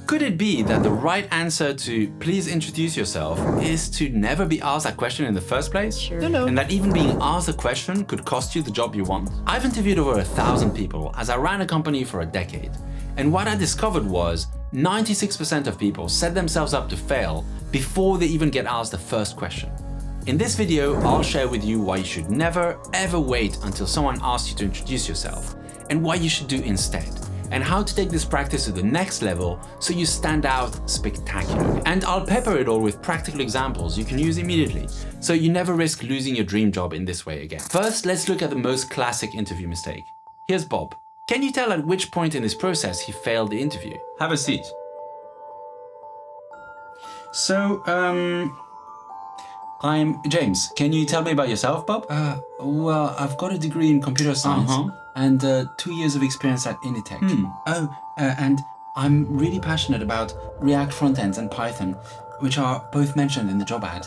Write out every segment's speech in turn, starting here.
Could it be that the right answer to "please introduce yourself" is to never be asked that question in the first place? Sure. No. And that even being asked a question could cost you the job you want? I've interviewed over 1,000 people as I ran a company for a decade. And what I discovered was 96% of people set themselves up to fail before they even get asked the first question. In this video, I'll share with you why you should never ever wait until someone asks you to introduce yourself, and what you should do instead, and how to take this practice to the next level so you stand out spectacularly. And I'll pepper it all with practical examples you can use immediately, so you never risk losing your dream job in this way again. First, let's look at the most classic interview mistake. Here's Bob. Can you tell at which point in this process he failed the interview? Have a seat. So, I'm James. Can you tell me about yourself, Bob? Well, I've got a degree in computer science and 2 years of experience at Initech. And I'm really passionate about React frontends and Python, which are both mentioned in the job ad.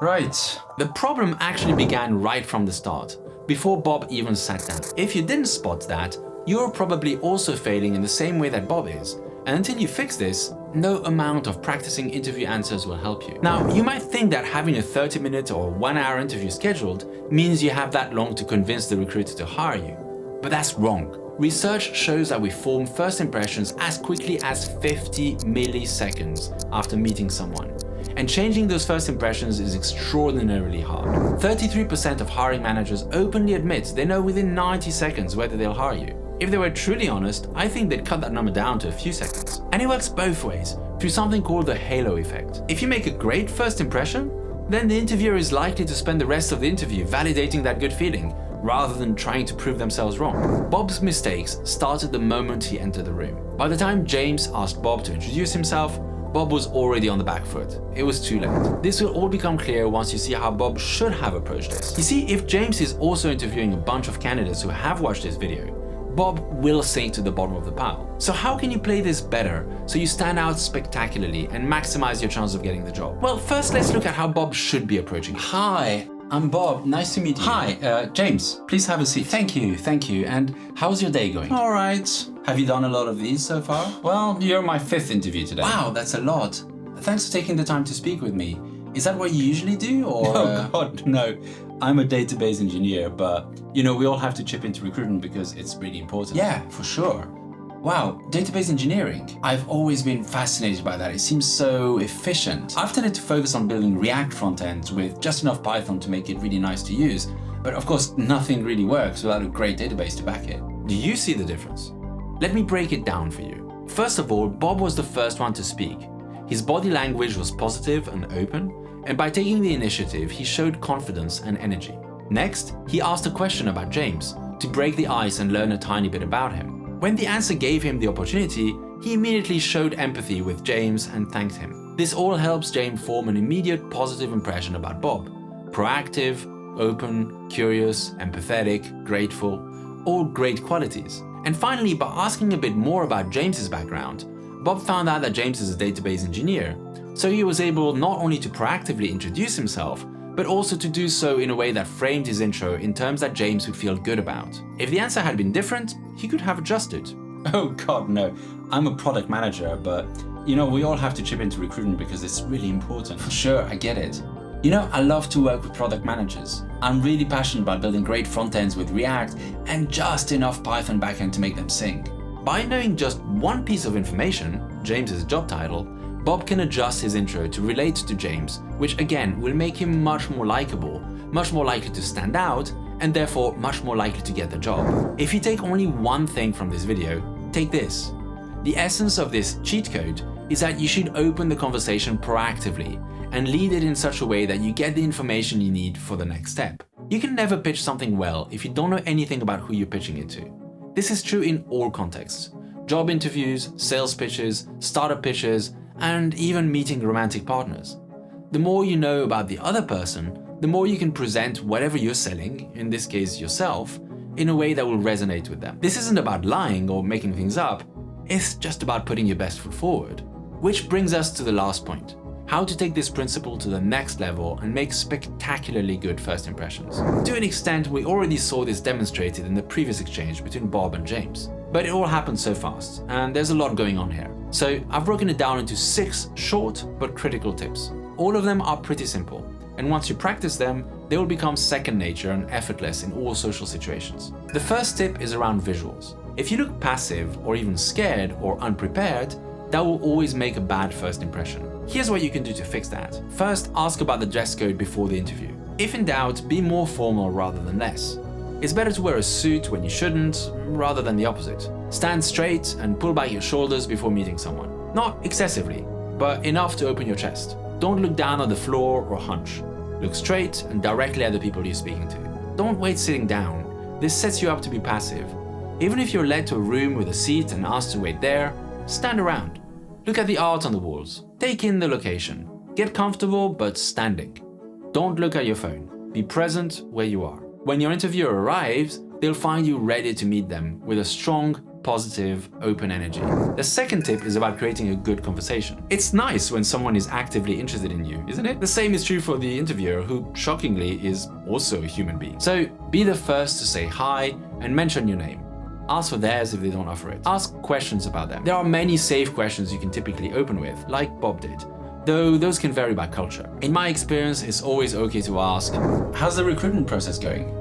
Right. The problem actually began right from the start, before Bob even sat down. If you didn't spot that, you're probably also failing in the same way that Bob is. And until you fix this, no amount of practicing interview answers will help you. Now, you might think that having a 30-minute or 1-hour interview scheduled means you have that long to convince the recruiter to hire you. But that's wrong. Research shows that we form first impressions as quickly as 50 milliseconds after meeting someone. And changing those first impressions is extraordinarily hard. 33% of hiring managers openly admit they know within 90 seconds whether they'll hire you. If they were truly honest, I think they'd cut that number down to a few seconds. And it works both ways, through something called the halo effect. If you make a great first impression, then the interviewer is likely to spend the rest of the interview validating that good feeling, rather than trying to prove themselves wrong. Bob's mistakes started the moment he entered the room. By the time James asked Bob to introduce himself, Bob was already on the back foot. It was too late. This will all become clear once you see how Bob should have approached this. You see, if James is also interviewing a bunch of candidates who have watched this video, Bob will sink to the bottom of the pile. So how can you play this better so you stand out spectacularly and maximize your chance of getting the job? Well, first let's look at how Bob should be approaching it. Hi, I'm Bob. Nice to meet you. Hi, James, please have a seat. Thank you. And how's your day going? All right. Have you done a lot of these so far? Well, you're my 5th interview today. Wow, that's a lot. Thanks for taking the time to speak with me. Is that what you usually do, or? Oh God, no. I'm a database engineer, but we all have to chip into recruitment because it's really important. Yeah, for sure. Wow, database engineering. I've always been fascinated by that. It seems so efficient. I've tended to focus on building React frontends with just enough Python to make it really nice to use. But of course, nothing really works without a great database to back it. Do you see the difference? Let me break it down for you. First of all, Bob was the first one to speak. His body language was positive and open, and by taking the initiative, he showed confidence and energy. Next, he asked a question about James to break the ice and learn a tiny bit about him. When the answer gave him the opportunity, he immediately showed empathy with James and thanked him. This all helps James form an immediate positive impression about Bob. Proactive, open, curious, empathetic, grateful, all great qualities. And finally, by asking a bit more about James's background, Bob found out that James is a database engineer, so he was able not only to proactively introduce himself, but also to do so in a way that framed his intro in terms that James would feel good about. If the answer had been different, he could have adjusted. Oh God, no. I'm a product manager, but we all have to chip into recruitment because it's really important. Sure, I get it. I love to work with product managers. I'm really passionate about building great front ends with React and just enough Python backend to make them sing. By knowing just one piece of information, James's job title, Bob can adjust his intro to relate to James, which again will make him much more likable, much more likely to stand out, and therefore much more likely to get the job. If you take only one thing from this video, take this. The essence of this cheat code is that you should open the conversation proactively and lead it in such a way that you get the information you need for the next step. You can never pitch something well if you don't know anything about who you're pitching it to. This is true in all contexts: job interviews, sales pitches, startup pitches, and even meeting romantic partners. The more you know about the other person, the more you can present whatever you're selling, in this case yourself, in a way that will resonate with them. This isn't about lying or making things up, it's just about putting your best foot forward. Which brings us to the last point: how to take this principle to the next level and make spectacularly good first impressions. To an extent, we already saw this demonstrated in the previous exchange between Bob and James. But it all happened so fast, and there's a lot going on here. So I've broken it down into 6 short but critical tips. All of them are pretty simple, and once you practice them, they will become second nature and effortless in all social situations. The first tip is around visuals. If you look passive or even scared or unprepared, that will always make a bad first impression. Here's what you can do to fix that. First, ask about the dress code before the interview. If in doubt, be more formal rather than less. It's better to wear a suit when you shouldn't, rather than the opposite. Stand straight and pull back your shoulders before meeting someone. Not excessively, but enough to open your chest. Don't look down on the floor or hunch. Look straight and directly at the people you're speaking to. Don't wait sitting down. This sets you up to be passive. Even if you're led to a room with a seat and asked to wait there, stand around. Look at the art on the walls. Take in the location. Get comfortable, but standing. Don't look at your phone. Be present where you are. When your interviewer arrives, they'll find you ready to meet them with a strong, positive, open energy. The second tip is about creating a good conversation. It's nice when someone is actively interested in you, isn't it? The same is true for the interviewer, who shockingly is also a human being. So be the first to say hi and mention your name. Ask for theirs if they don't offer it. Ask questions about them. There are many safe questions you can typically open with, like Bob did, though those can vary by culture. In my experience, it's always okay to ask, how's the recruitment process going?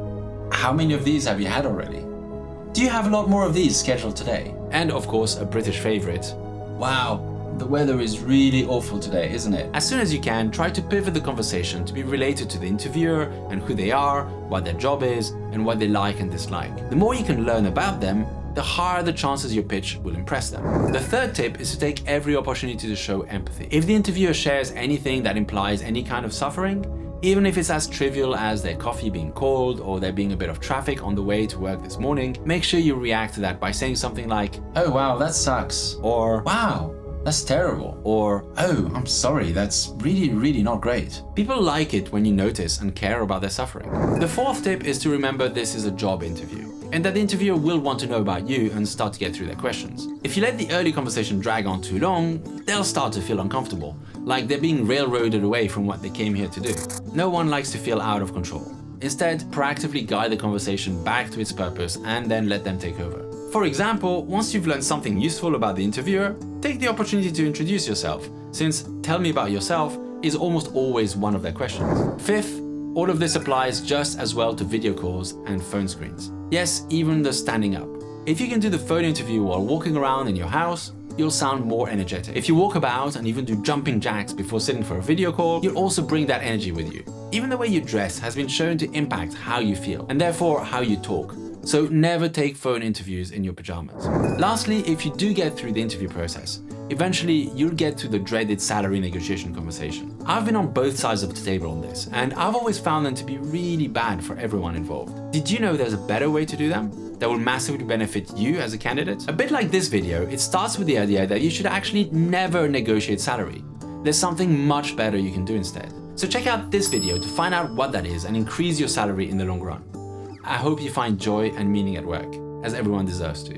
How many of these have you had already? Do you have a lot more of these scheduled today? And of course, a British favorite, wow, the weather is really awful today, isn't it? As soon as you can, try to pivot the conversation to be related to the interviewer and who they are, what their job is, and what they like and dislike. The more you can learn about them, the higher the chances your pitch will impress them. The third tip is to take every opportunity to show empathy. If the interviewer shares anything that implies any kind of suffering, even if it's as trivial as their coffee being cold or there being a bit of traffic on the way to work this morning, make sure you react to that by saying something like, oh wow, that sucks, or wow, that's terrible, or oh, I'm sorry, that's really not great. People like it when you notice and care about their suffering. The fourth tip is to remember this is a job interview, and that the interviewer will want to know about you and start to get through their questions. If you let the early conversation drag on too long, they'll start to feel uncomfortable, like they're being railroaded away from what they came here to do. No one likes to feel out of control. Instead, proactively guide the conversation back to its purpose and then let them take over. For example, once you've learned something useful about the interviewer, take the opportunity to introduce yourself, since "tell me about yourself" is almost always one of their questions. Fifth, all of this applies just as well to video calls and phone screens. Yes, even the standing up. If you can do the phone interview while walking around in your house, you'll sound more energetic. If you walk about and even do jumping jacks before sitting for a video call, you'll also bring that energy with you. Even the way you dress has been shown to impact how you feel, and therefore how you talk. So never take phone interviews in your pajamas. Lastly, if you do get through the interview process, eventually you'll get to the dreaded salary negotiation conversation. I've been on both sides of the table on this, and I've always found them to be really bad for everyone involved. Did you know there's a better way to do them that will massively benefit you as a candidate? A bit like this video, it starts with the idea that you should actually never negotiate salary. There's something much better you can do instead. So check out this video to find out what that is and increase your salary in the long run. I hope you find joy and meaning at work, as everyone deserves to.